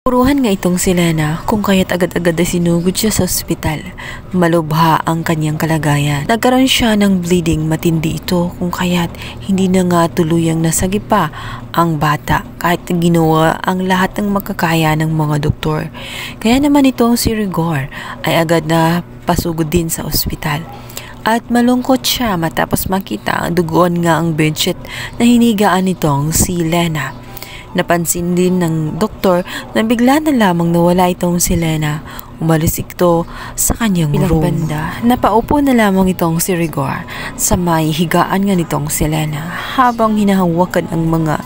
Puruhan nga itong si Lena kung kaya't agad-agad ay sinugod siya sa ospital. Malubha ang kanyang kalagayan. Nagkaroon siya ng bleeding, matindi ito kung kaya't hindi na nga tuluyang nasagipa ang bata kahit ginawa ang lahat ng makakaya ng mga doktor. Kaya naman itong si Rigor ay agad na pasugod din sa ospital. At malungkot siya matapos makita ang duguan nga ang bedsheet na hinigaan nitong si Lena. Napansin din ng doktor na bigla na lamang nawala itong si Lena. Umalis ito sa kanyang room. Banda, napaupo na lamang itong si Rigor sa may higaan nga nitong si Lena habang hinahawakan ang mga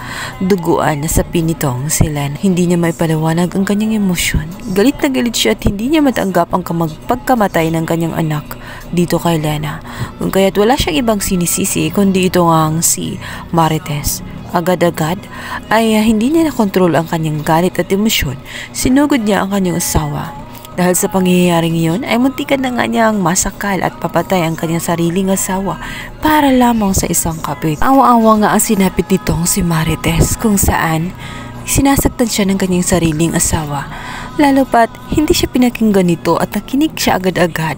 duguan na sapin nitong si Lena. Hindi niya may paliwanag ang kanyang emosyon. Galit na galit siya at hindi niya matanggap ang pagkamatay ng kanyang anak dito kay Lena. Kung kaya't wala siyang ibang sinisisi kundi ito ang si Marites. Agad-agad ay hindi niya nakontrol ang kanyang galit at emosyon. Sinugod niya ang kanyang asawa. Dahil sa pangyayaring iyon ay muntikan na nga niyang masakal at papatay ang kanyang sariling asawa para lamang sa isang kapit. Awa-awa nga ang sinapit nitong si Marites kung saan sinasaktan siya ng kanyang sariling asawa. Lalo pat hindi siya pinakinggan nito at nakinig siya agad-agad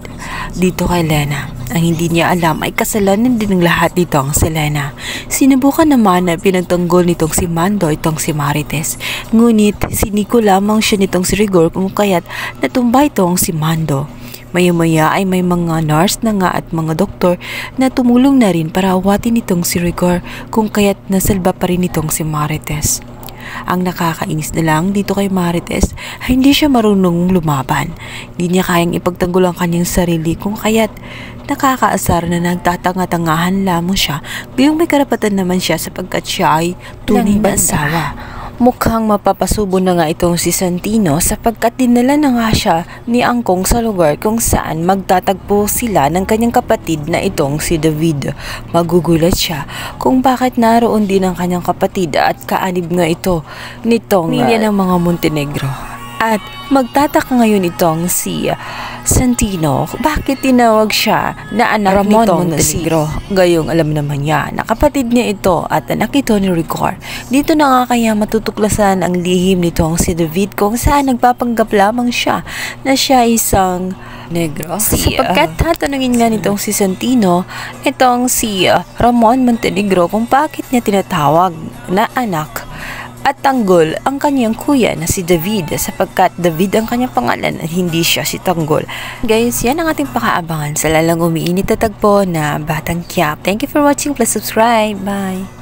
dito kay Lena. Ang hindi niya alam ay kasalanan din ng lahat nitong si Lena. Sinubukan naman na pinagtanggol nitong si Mando itong si Marites. Ngunit siniko lamang siya nitong si Rigor kung kaya't natumba itong si Mando. Maya-maya ay may mga nurse na nga at mga doktor na tumulong na rin para awatin itong si Rigor kung kaya't nasalba pa rin itong si Marites. Ang nakakainis na lang dito kay Marites ay hindi siya marunong lumaban. Hindi niya kayang ipagtanggol ang kanyang sarili kung kaya't nakakaasar na nagtatanga-tangahan lamang siya. Gayong may karapatan naman siya sapagkat siya ay tunay na asawa. Mukhang mapapasubo na nga itong si Santino sapagkat dinala na nga siya ni Angkong sa lugar kung saan magtatagpo sila ng kanyang kapatid na itong si David. Magugulat siya kung bakit naroon din ang kanyang kapatid at kaanib nga ito nitong pamilya ng mga Montenegro. At magtataka ngayon itong si Santino bakit tinawag siya na anak nitong Montenegro. Gayong alam naman niya na kapatid niya ito at anak ito ni Rigor. Dito na nga kaya matutuklasan ang lihim nitong si David kung saan nagpapanggap lamang siya na siya isang negro. Sapagkat tatanungin nga nitong si Santino itong si Ramon Montenegro kung bakit niya tinatawag na anak at tanggol ang kanyang kuya na si David sapagkat David ang kanyang pangalan at hindi siya si Tanggol. Guys, yan ang ating pakaabangan sa lalang umiinit na tagpo na Batang Quiapo. Thank you for watching. Please subscribe. Bye!